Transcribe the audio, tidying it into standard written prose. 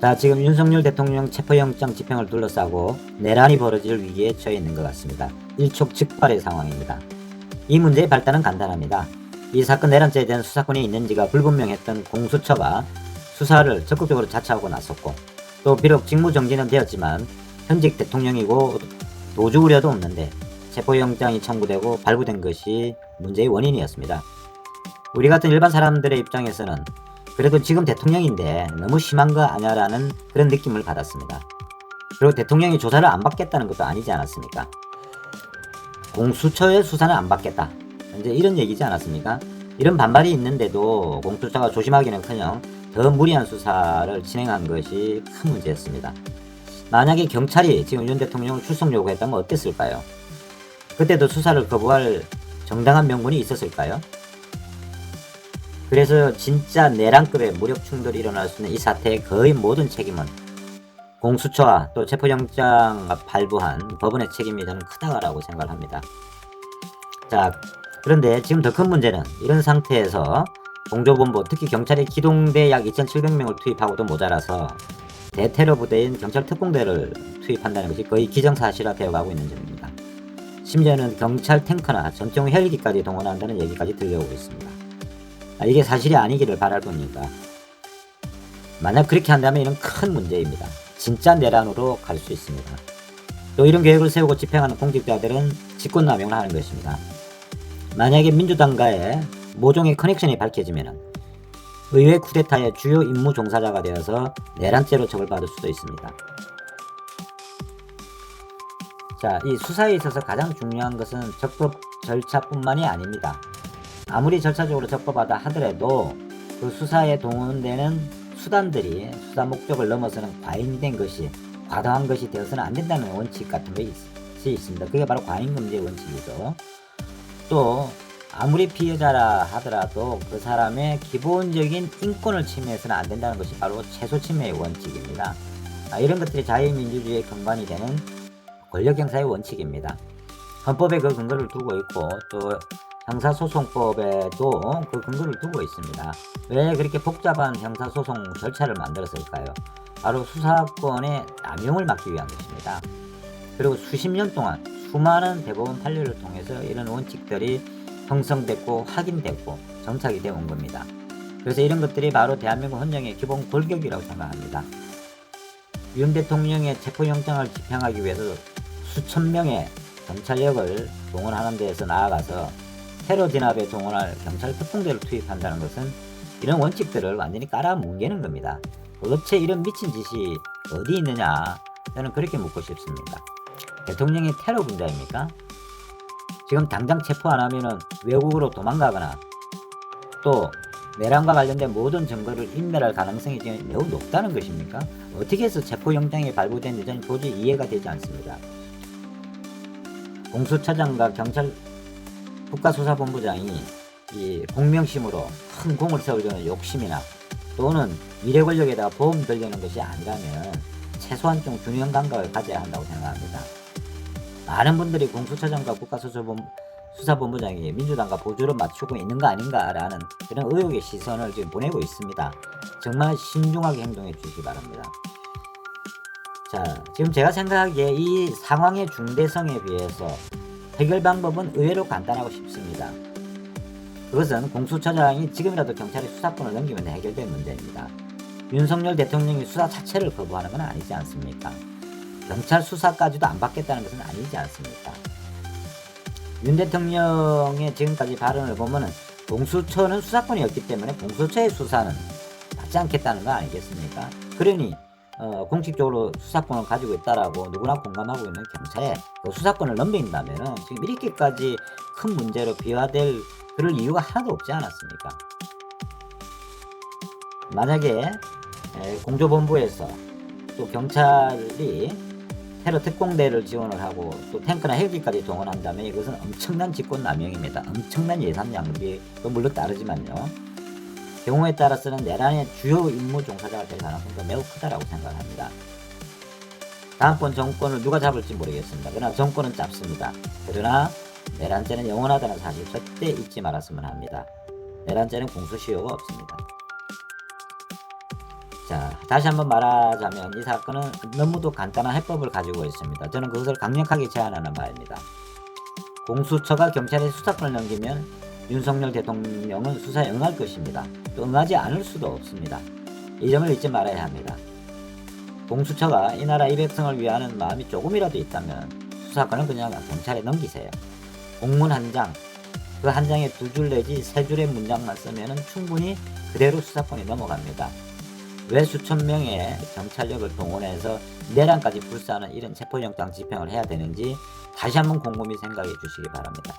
자, 지금 윤석열 대통령 체포영장 집행을 둘러싸고 내란이 벌어질 위기에 처해 있는 것 같습니다. 일촉즉발의 상황입니다. 이 문제의 발단은 간단합니다. 이 사건 내란죄에 대한 수사권이 있는지가 불분명했던 공수처가 수사를 적극적으로 자처하고 나섰고, 또 비록 직무정지는 되었지만 현직 대통령이고 도주 우려도 없는데 체포영장이 청구되고 발부된 것이 문제의 원인이었습니다. 우리 같은 일반 사람들의 입장에서는 그래도 지금 대통령인데 너무 심한 거 아냐라는 그런 느낌을 받았습니다. 그리고 대통령이 조사를 안 받겠다는 것도 아니지 않았습니까? 공수처의 수사는 안 받겠다, 이제 이런 얘기지 않았습니까? 이런 반발이 있는데도 공수처가 조심하기는커녕 더 무리한 수사를 진행한 것이 큰 문제였습니다. 만약에 경찰이 지금 윤 대통령을 출석 요구했다면 어땠을까요? 그때도 수사를 거부할 정당한 명분이 있었을까요? 그래서 진짜 내란급의 무력 충돌이 일어날 수 있는 이 사태의 거의 모든 책임은 공수처와 또 체포영장 발부한 법원의 책임이 저는 크다고 생각을 합니다. 자, 그런데 지금 더 큰 문제는 이런 상태에서 공조본부, 특히 경찰의 기동대 약 2,700명을 투입하고도 모자라서 대테러 부대인 경찰 특공대를 투입한다는 것이 거의 기정사실화 되어가고 있는 점입니다. 심지어는 경찰 탱커나 전용 헬기까지 동원한다는 얘기까지 들려오고 있습니다. 이게 사실이 아니기를 바랄 뿐입니다. 만약 그렇게 한다면 이는 큰 문제입니다. 진짜 내란으로 갈 수 있습니다. 또 이런 계획을 세우고 집행하는 공직자들은 직권남용을 하는 것입니다. 만약에 민주당과의 모종의 커넥션이 밝혀지면 의회 쿠데타의 주요 임무 종사자가 되어서 내란죄로 처벌받을 수도 있습니다. 자, 이 수사에 있어서 가장 중요한 것은 적법 절차뿐만이 아닙니다. 아무리 절차적으로 적법하다 하더라도 그 수사에 동원되는 수단들이 수사 목적을 넘어서는 과잉된 것이, 과도한 것이 되어서는 안 된다는 원칙 같은 것이 있습니다. 그게 바로 과잉금지의 원칙이죠. 또 아무리 피해자라 하더라도 그 사람의 기본적인 인권을 침해해서는 안 된다는 것이 바로 최소 침해의 원칙입니다. 이런 것들이 자유민주주의의 근간이 되는 권력경사의 원칙입니다. 헌법에 그 근거를 두고 있고 또 형사소송법에도 그 근거를 두고 있습니다. 왜 그렇게 복잡한 형사소송 절차를 만들었을까요? 바로 수사권의 남용을 막기 위한 것입니다. 그리고 수십 년 동안 수많은 대법원 판례를 통해서 이런 원칙들이 형성됐고 확인됐고 정착이 되어 온 겁니다. 그래서 이런 것들이 바로 대한민국 헌정의 기본 골격이라고 생각합니다. 윤 대통령의 체포영장을 집행하기 위해서 수천 명의 경찰력을 동원하는 데에서 나아가서 테러 진압에 동원할 경찰 특공대를 투입한다는 것은 이런 원칙들을 완전히 깔아뭉개는 겁니다. 도대체 이런 미친 짓이 어디 있느냐, 저는 그렇게 묻고 싶습니다. 대통령이 테러 분자입니까? 지금 당장 체포 안 하면은 외국으로 도망가거나 또 내란과 관련된 모든 증거를 인멸할 가능성이 지금 매우 높다는 것입니까? 어떻게 해서 체포영장이 발부된지 저는 도저히 이해가 되지 않습니다. 공수처장과 경찰 국가수사본부장이 이 복명심으로 큰 공을 세우려는 욕심이나 또는 미래 권력에다가 보험 들려는 것이 아니라면 최소한 좀 균형 감각을 가져야 한다고 생각합니다. 많은 분들이 공수처장과 국가수사본부장이 민주당과 보조를 맞추고 있는 거 아닌가라는 그런 의혹의 시선을 지금 보내고 있습니다. 정말 신중하게 행동해 주시기 바랍니다. 자, 지금 제가 생각하기에 이 상황의 중대성에 비해서 해결 방법은 의외로 간단하고 쉽습니다. 그것은 공수처장이 지금이라도 경찰에 수사권을 넘기면 해결될 문제입니다. 윤석열 대통령이 수사 자체를 거부하는 건 아니지 않습니까? 경찰 수사까지도 안 받겠다는 것은 아니지 않습니까? 윤 대통령의 지금까지 발언을 보면은 공수처는 수사권이 없기 때문에 공수처의 수사는 받지 않겠다는 거 아니겠습니까? 그러니 공식적으로 수사권을 가지고 있다라고 누구나 공감하고 있는 경찰에 그 수사권을 넘긴다면은 지금 이렇게까지 큰 문제로 비화될 그럴 이유가 하나도 없지 않았습니까? 만약에 공조본부에서 또 경찰이 테러 특공대를 지원을 하고 또 탱크나 헬기까지 동원한다면 이것은 엄청난 직권남용입니다. 엄청난 예산 낭비도 물론 따르지만요. 경우에 따라서는 내란의 주요 임무 종사자가 될 가능성도 매우 크다라고 생각합니다. 다음번 정권을 누가 잡을지 모르겠습니다. 그러나 정권은 잡습니다. 그러나 내란죄는 영원하다는 사실 절대 잊지 말았으면 합니다. 내란죄는 공소시효가 없습니다. 자, 다시 한번 말하자면 이 사건은 너무도 간단한 해법을 가지고 있습니다. 저는 그것을 강력하게 제안하는 바입니다. 공수처가 경찰에 수사권을 넘기면 윤석열 대통령은 수사에 응할 것입니다. 또 응하지 않을 수도 없습니다. 이 점을 잊지 말아야 합니다. 공수처가 이 나라 이 백성을 위하는 마음이 조금이라도 있다면 수사권은 그냥 경찰에 넘기세요. 공문 한 장, 그 한 장에 2줄 내지 3줄의 문장만 쓰면 충분히 그대로 수사권이 넘어갑니다. 왜 수천 명의 경찰력을 동원해서 내란까지 불사하는 이런 체포영장 집행을 해야 되는지 다시 한번 곰곰이 생각해 주시기 바랍니다.